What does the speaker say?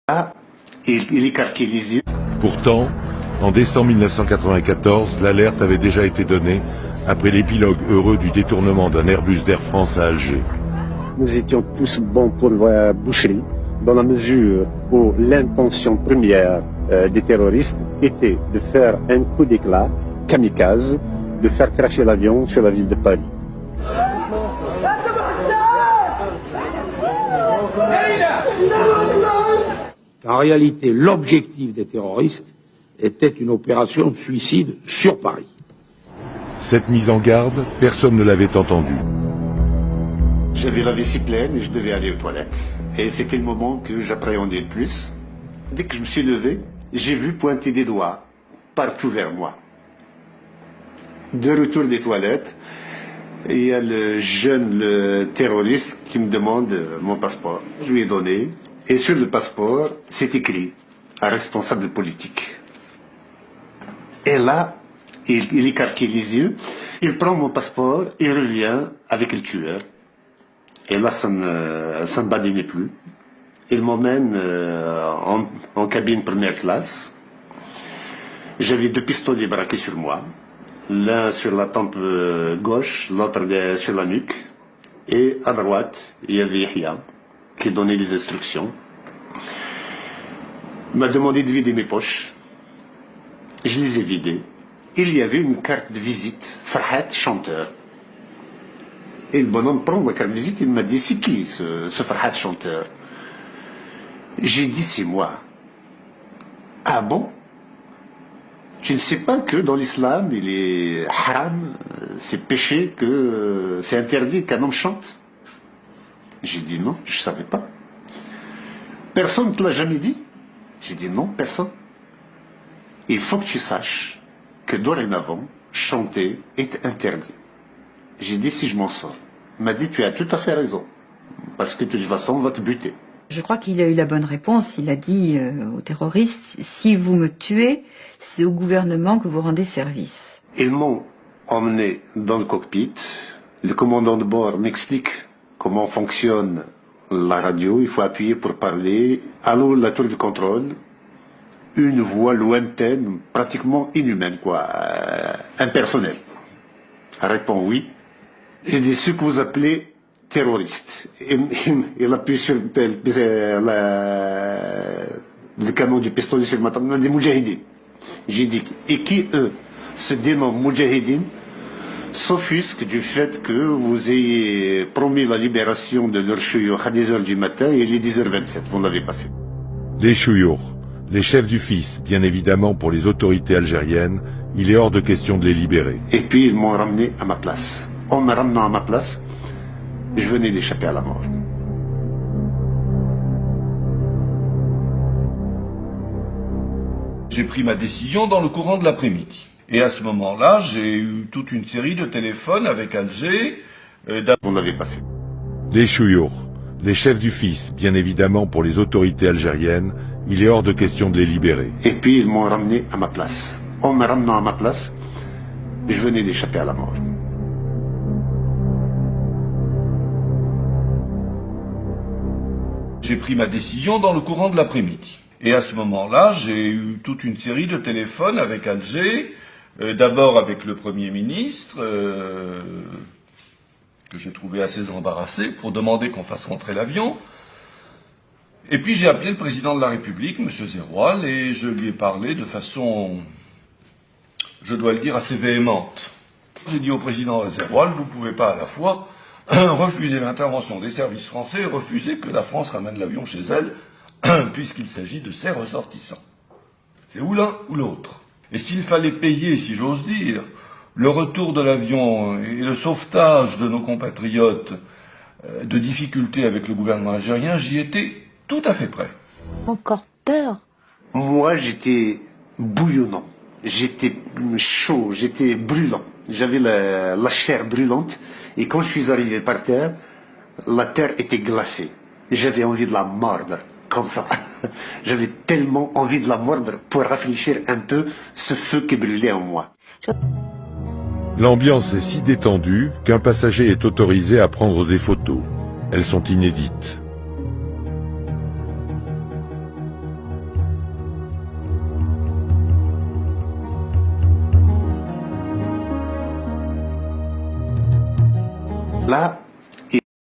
Ah, il écarquait les yeux. Pourtant, en décembre 1994, l'alerte avait déjà été donnée après l'épilogue heureux du détournement d'un Airbus d'Air France à Alger. Nous étions tous bons pour la boucherie, dans la mesure où l'intention première des terroristes était de faire un coup d'éclat kamikaze, de faire cracher l'avion sur la ville de Paris. En réalité, l'objectif des terroristes était une opération de suicide sur Paris. Cette mise en garde, personne ne l'avait entendue. J'avais la vessie pleine et je devais aller aux toilettes. Et c'était le moment que j'appréhendais le plus. Dès que je me suis levé, j'ai vu pointer des doigts partout vers moi. De retour des toilettes, il y a le terroriste qui me demande mon passeport. Je lui ai donné. Et sur le passeport, c'est écrit « un responsable politique ». Et là, il écarquait les yeux, il prend mon passeport, il revient avec le tueur. Et là, ça ne badinait plus. Il m'emmène en cabine première classe. J'avais 2 pistolets braqués sur moi. L'un sur la tempe gauche, l'autre sur la nuque. Et à droite, il y avait Yahya, qui donnait les instructions. Il m'a demandé de vider mes poches. Je les ai vidées. Il y avait une carte de visite, Farhat, chanteur. Et le bonhomme prend ma carte de visite, il m'a dit, c'est qui ce Farhat chanteur? J'ai dit, c'est moi. Ah bon? Tu ne sais pas que dans l'islam, il est haram, c'est péché, que c'est interdit qu'un homme chante? J'ai dit non, je ne savais pas. Personne ne te l'a jamais dit? J'ai dit non, personne. Il faut que tu saches que dorénavant, chanter est interdit. J'ai dit si je m'en sors. Il m'a dit tu as tout à fait raison. Parce que de toute façon, on va te buter. Je crois qu'il a eu la bonne réponse. Il a dit aux terroristes, si vous me tuez, c'est au gouvernement que vous rendez service. Ils m'ont emmené dans le cockpit. Le commandant de bord m'explique comment fonctionne la radio. Il faut appuyer pour parler. Allô, la tour de contrôle. Une voix lointaine, pratiquement inhumaine, quoi. Impersonnelle. Répond oui. J'ai dit ce que vous appelez terroriste. Il appuie sur le canon du pistolet sur ma table. Il m'a dit Moudjahidine. J'ai dit, et qui eux se dénomment Moudjahidine, s'offusquent du fait que vous ayez promis la libération de leur chouyour à 10h du matin et il est 10h27. Vous ne l'avez pas fait. Les chouyours, les chefs du fils, bien évidemment pour les autorités algériennes, il est hors de question de les libérer. Et puis ils m'ont ramené à ma place. En me ramenant à ma place, je venais d'échapper à la mort. J'ai pris ma décision dans le courant de l'après-midi. Et à ce moment-là, j'ai eu toute une série de téléphones avec Alger. Vous ne l'avez pas fait. Les chouyours, les chefs du fils, bien évidemment pour les autorités algériennes, il est hors de question de les libérer. Et puis ils m'ont ramené à ma place. En me ramenant à ma place, je venais d'échapper à la mort. J'ai pris ma décision dans le courant de l'après-midi. Et à ce moment-là, j'ai eu toute une série de téléphones avec Alger, d'abord avec le Premier ministre, que j'ai trouvé assez embarrassé, pour demander qu'on fasse rentrer l'avion. Et puis j'ai appelé le président de la République, M. Zeroual, et je lui ai parlé de façon, je dois le dire, assez véhémente. J'ai dit au président Zeroual, vous ne pouvez pas à la fois refuser l'intervention des services français et refuser que la France ramène l'avion chez elle, puisqu'il s'agit de ses ressortissants. C'est ou l'un ou l'autre. Et s'il fallait payer, si j'ose dire, le retour de l'avion et le sauvetage de nos compatriotes de difficultés avec le gouvernement algérien, j'y étais tout à fait prêt. Encore peur? Moi, j'étais bouillonnant. J'étais chaud, j'étais brûlant. J'avais la chair brûlante. Et quand je suis arrivé par terre, la terre était glacée. J'avais envie de la mordre, comme ça. J'avais tellement envie de la mordre pour rafraîchir un peu ce feu qui brûlait en moi. L'ambiance est si détendue qu'un passager est autorisé à prendre des photos. Elles sont inédites. Là,